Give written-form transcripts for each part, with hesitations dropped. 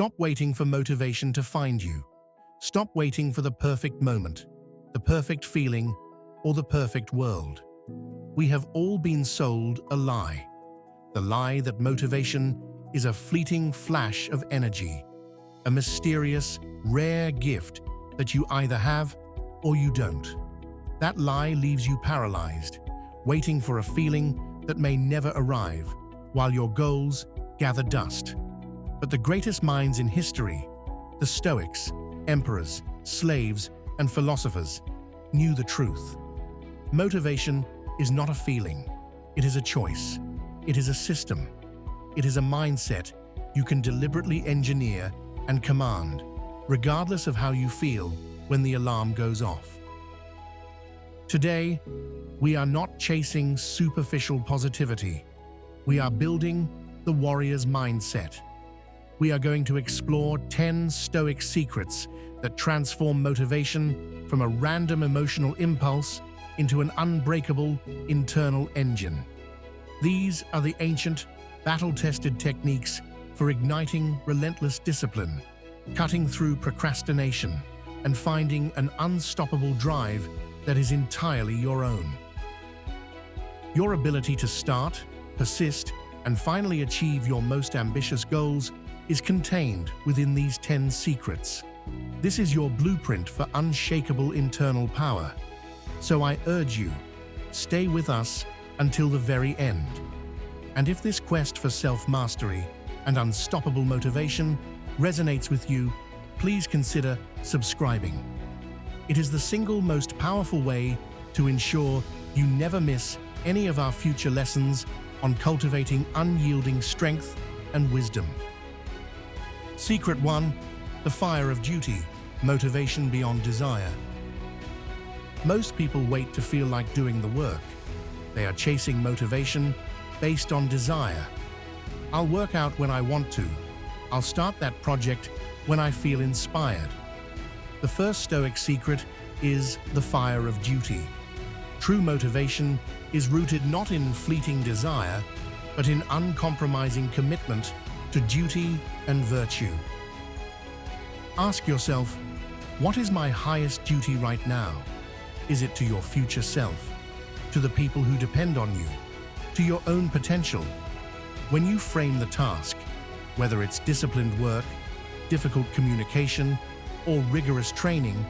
Stop waiting for motivation to find you. Stop waiting for the perfect moment, the perfect feeling, or the perfect world. We have all been sold a lie. The lie that motivation is a fleeting flash of energy, a mysterious, rare gift that you either have or you don't. That lie leaves you paralyzed, waiting for a feeling that may never arrive, while your goals gather dust. But the greatest minds in history, the Stoics, emperors, slaves, and philosophers, knew the truth. Motivation is not a feeling. It is a choice. It is a system. It is a mindset you can deliberately engineer and command, regardless of how you feel when the alarm goes off. Today, we are not chasing superficial positivity. We are building the warrior's mindset. We are going to explore 10 Stoic secrets that transform motivation from a random emotional impulse into an unbreakable internal engine. These are the ancient, battle-tested techniques for igniting relentless discipline, cutting through procrastination, and finding an unstoppable drive that is entirely your own. Your ability to start, persist, and finally achieve your most ambitious goals is contained within these 10 secrets. This is your blueprint for unshakable internal power. So I urge you, stay with us until the very end. And if this quest for self-mastery and unstoppable motivation resonates with you, please consider subscribing. It is the single most powerful way to ensure you never miss any of our future lessons on cultivating unyielding strength and wisdom. Secret 1: the fire of duty, motivation beyond desire. Most people wait to feel like doing the work. They are chasing motivation based on desire. I'll work out when I want to. I'll start that project when I feel inspired. The first Stoic secret is the fire of duty. True motivation is rooted not in fleeting desire, but in uncompromising commitment to duty and virtue. Ask yourself, what is my highest duty right now? Is it to your future self, to the people who depend on you, to your own potential? When you frame the task, whether it's disciplined work, difficult communication, or rigorous training,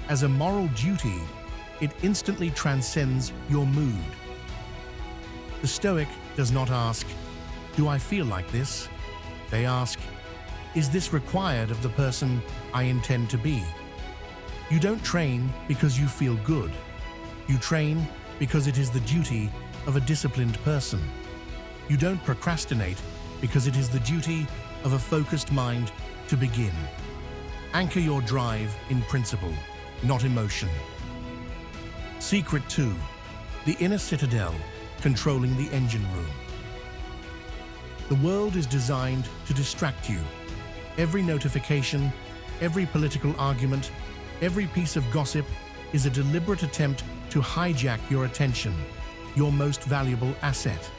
as a moral duty, it instantly transcends your mood. The Stoic does not ask, "Do I feel like this?" They ask, "Is this required of the person I intend to be?" You don't train because you feel good. You train because it is the duty of a disciplined person. You don't procrastinate because it is the duty of a focused mind to begin. Anchor your drive in principle, not emotion. Secret 2: the Inner Citadel, controlling the engine room. The world is designed to distract you. Every notification, every political argument, every piece of gossip is a deliberate attempt to hijack your attention, your most valuable asset.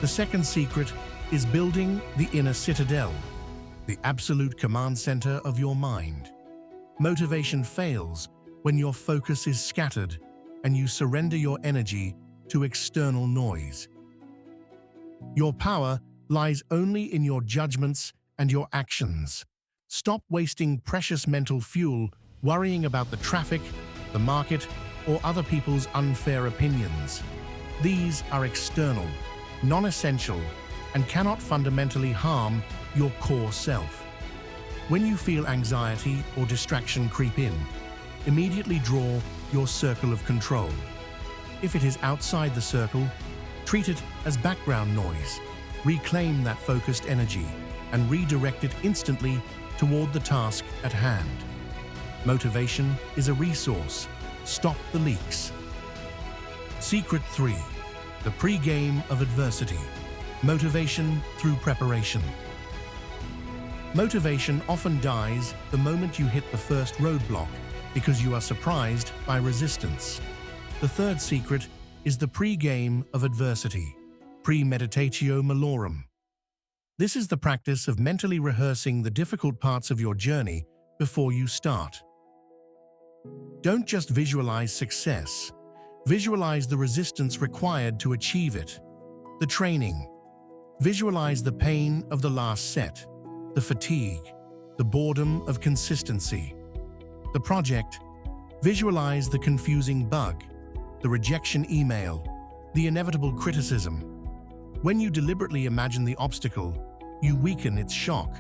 The second secret is building the Inner Citadel, the absolute command center of your mind. Motivation fails when your focus is scattered and you surrender your energy to external noise. Your power lies only in your judgments and your actions. Stop wasting precious mental fuel worrying about the traffic, the market, or other people's unfair opinions. These are external, non-essential, and cannot fundamentally harm your core self. When you feel anxiety or distraction creep in, immediately draw your circle of control. If it is outside the circle, treat it as background noise. Reclaim that focused energy and redirect it instantly toward the task at hand. Motivation is a resource. Stop the leaks. Secret 3: the pre-game of adversity, motivation through preparation. Motivation often dies the moment you hit the first roadblock because you are surprised by resistance. The third secret is the pre-game of adversity, premeditatio malorum. This is the practice of mentally rehearsing the difficult parts of your journey before you start. Don't just visualize success. Visualize the resistance required to achieve it. The training. Visualize the pain of the last set, the fatigue, the boredom of consistency. The project. Visualize the confusing bug, the rejection email, the inevitable criticism. When you deliberately imagine the obstacle, you weaken its shock.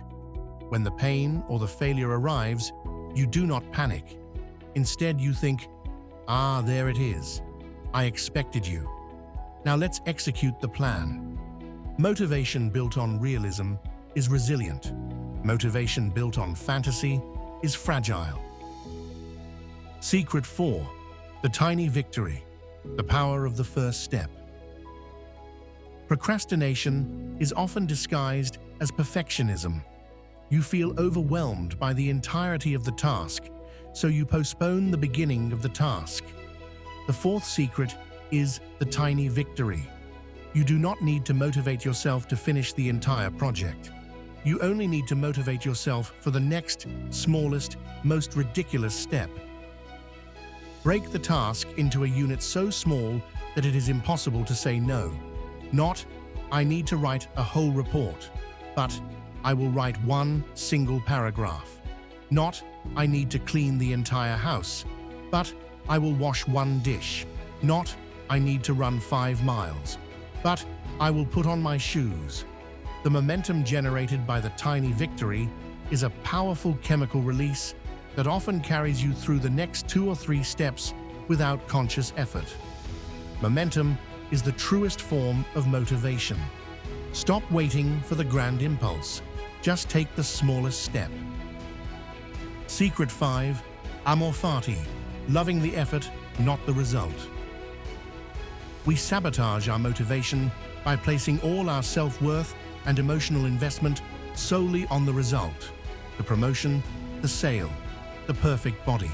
When the pain or the failure arrives, you do not panic. Instead, you think, "Ah, there it is. I expected you. Now let's execute the plan." Motivation built on realism is resilient. Motivation built on fantasy is fragile. Secret 4. The tiny victory. The power of the first step. Procrastination is often disguised as perfectionism. You feel overwhelmed by the entirety of the task, so you postpone the beginning of the task. The fourth secret is the tiny victory. You do not need to motivate yourself to finish the entire project. You only need to motivate yourself for the next, smallest, most ridiculous step. Break the task into a unit so small that it is impossible to say no. Not, "I need to write a whole report," but "I will write one single paragraph." Not, "I need to clean the entire house," but "I will wash one dish." Not, "I need to run 5 miles," but "I will put on my shoes." The momentum generated by the tiny victory is a powerful chemical release that often carries you through the next 2 or 3 steps without conscious effort. Momentum is the truest form of motivation. Stop waiting for the grand impulse. Just take the smallest step. Secret 5. Amor Fati. Loving the effort, not the result. We sabotage our motivation by placing all our self-worth and emotional investment solely on the result, the promotion, the sale, the perfect body.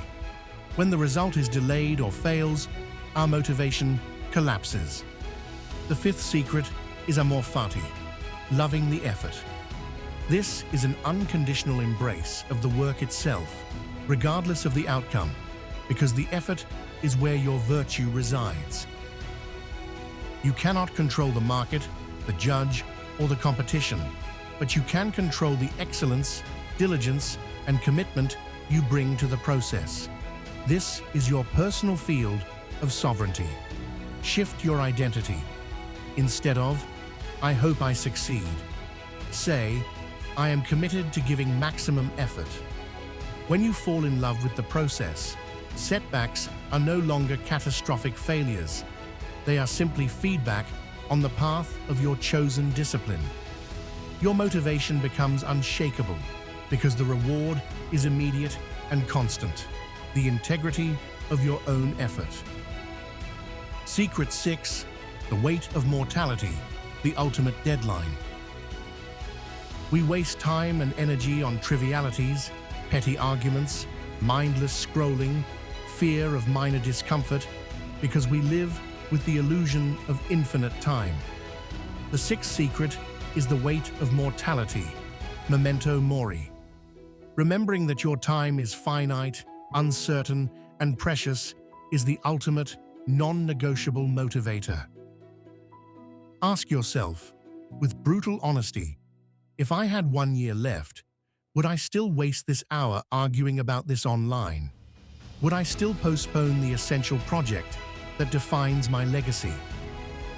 When the result is delayed or fails, our motivation collapses. The fifth secret is Amor Fati, loving the effort. This is an unconditional embrace of the work itself, regardless of the outcome, because the effort is where your virtue resides. You cannot control the market, the judge, or the competition, but you can control the excellence, diligence, and commitment you bring to the process. This is your personal field of sovereignty. Shift your identity. Instead of, "I hope I succeed," say, "I am committed to giving maximum effort." When you fall in love with the process, setbacks are no longer catastrophic failures. They are simply feedback on the path of your chosen discipline. Your motivation becomes unshakable because the reward is immediate and constant, the integrity of your own effort. Secret 6. The weight of mortality, the ultimate deadline. We waste time and energy on trivialities, petty arguments, mindless scrolling, fear of minor discomfort, because we live with the illusion of infinite time. The sixth secret is the weight of mortality, memento mori. Remembering that your time is finite, uncertain, and precious is the ultimate, non-negotiable motivator. Ask yourself, with brutal honesty, if I had 1 year left, would I still waste this hour arguing about this online? Would I still postpone the essential project that defines my legacy?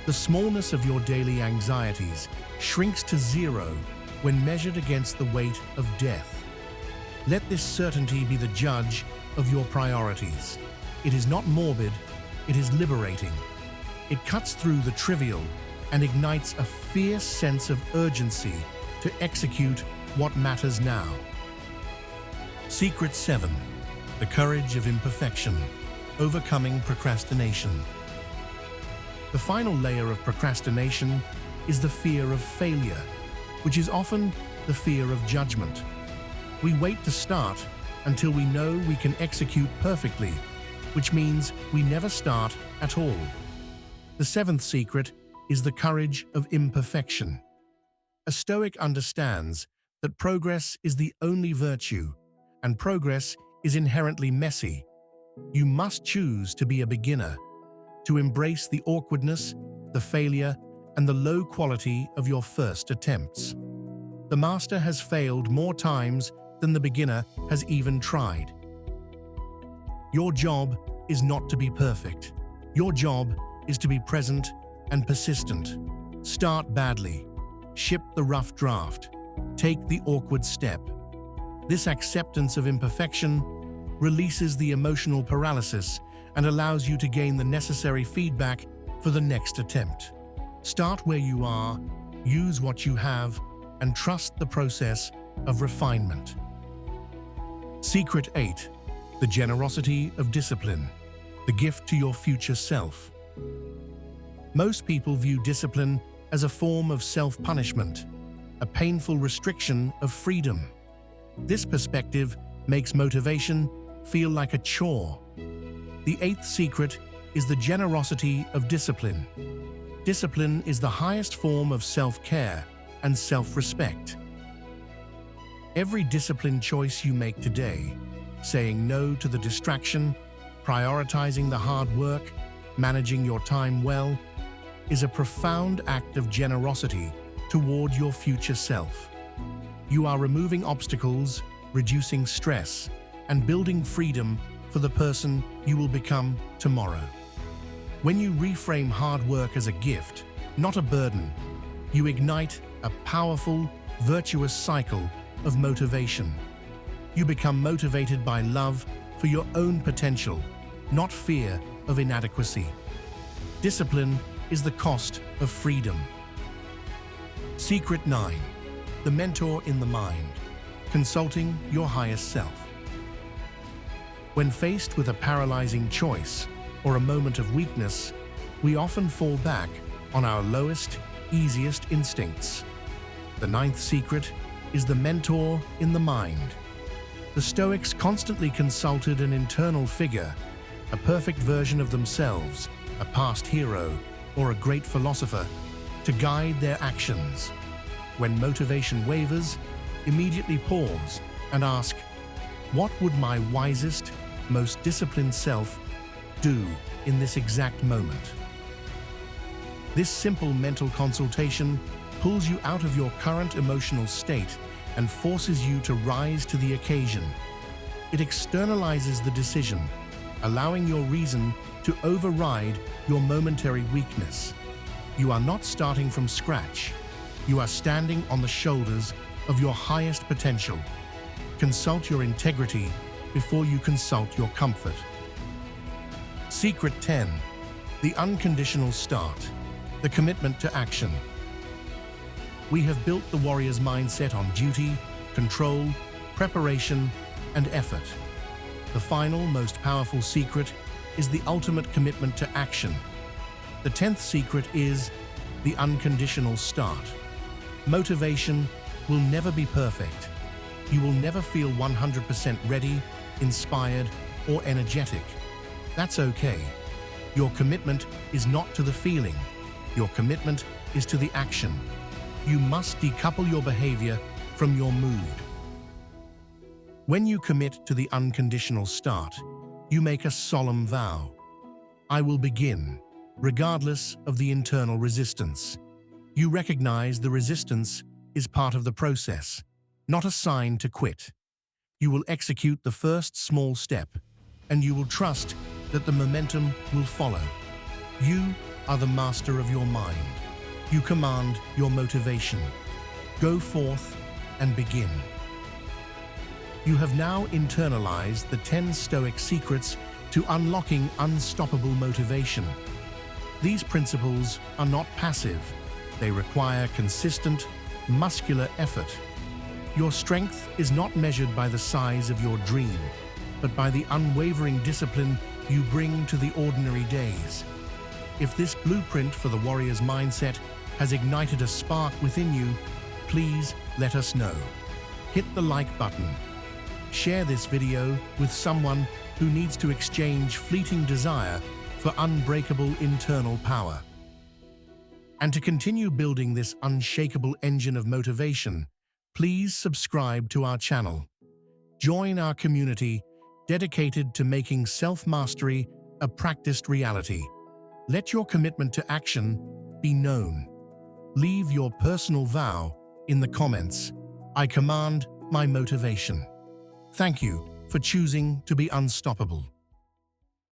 The smallness of your daily anxieties shrinks to zero when measured against the weight of death. Let this certainty be the judge of your priorities. It is not morbid, it is liberating. It cuts through the trivial and ignites a fierce sense of urgency to execute what matters now. Secret 7. The courage of imperfection, overcoming procrastination. The final layer of procrastination is the fear of failure, which is often the fear of judgment. We wait to start until we know we can execute perfectly, which means we never start at all. The seventh secret is the courage of imperfection. A Stoic understands that progress is the only virtue, and progress is inherently messy. You must choose to be a beginner, to embrace the awkwardness, the failure, and the low quality of your first attempts. The master has failed more times than the beginner has even tried. Your job is not to be perfect. Your job is to be present and persistent. Start badly. Ship the rough draft. Take the awkward step. This acceptance of imperfection releases the emotional paralysis and allows you to gain the necessary feedback for the next attempt. Start where you are, use what you have, and trust the process of refinement. Secret 8. The generosity of discipline, the gift to your future self. Most people view discipline as a form of self-punishment, a painful restriction of freedom. This perspective makes motivation feel like a chore. The 8th secret is the generosity of discipline. Discipline is the highest form of self-care and self-respect. Every disciplined choice you make today, saying no to the distraction, prioritizing the hard work, managing your time well, is a profound act of generosity toward your future self. You are removing obstacles, reducing stress, and building freedom for the person you will become tomorrow. When you reframe hard work as a gift, not a burden, you ignite a powerful, virtuous cycle of motivation. You become motivated by love for your own potential, not fear of inadequacy. Discipline is the cost of freedom. Secret 9. The mentor in the mind. Consulting your highest self. When faced with a paralyzing choice or a moment of weakness, we often fall back on our lowest, easiest instincts. The 9th secret is the mentor in the mind. The Stoics constantly consulted an internal figure, a perfect version of themselves, a past hero, or a great philosopher, to guide their actions. When motivation wavers, immediately pause and ask, what would my wisest, most disciplined self do in this exact moment? This simple mental consultation pulls you out of your current emotional state and forces you to rise to the occasion. It externalizes the decision, allowing your reason to override your momentary weakness. You are not starting from scratch. You are standing on the shoulders of your highest potential. Consult your integrity before you consult your comfort. Secret 10. The unconditional start, the commitment to action. We have built the warrior's mindset on duty, control, preparation, and effort. The final, most powerful secret is the ultimate commitment to action. The 10th secret is the unconditional start. Motivation will never be perfect. You will never feel 100% ready, inspired, or energetic. That's okay. Your commitment is not to the feeling. Your commitment is to the action. You must decouple your behavior from your mood. When you commit to the unconditional start, you make a solemn vow. I will begin, regardless of the internal resistance. You recognize the resistance is part of the process, not a sign to quit. You will execute the first small step, and you will trust that the momentum will follow. You are the master of your mind. You command your motivation. Go forth and begin. You have now internalized the 10 Stoic secrets to unlocking unstoppable motivation. These principles are not passive. They require consistent, muscular effort. Your strength is not measured by the size of your dream, but by the unwavering discipline you bring to the ordinary days. If this blueprint for the warrior's mindset has ignited a spark within you, please let us know. Hit the like button. Share this video with someone who needs to exchange fleeting desire for unbreakable internal power. And to continue building this unshakable engine of motivation, please subscribe to our channel. Join our community dedicated to making self-mastery a practiced reality. Let your commitment to action be known. Leave your personal vow in the comments. I command my motivation. Thank you for choosing to be unstoppable.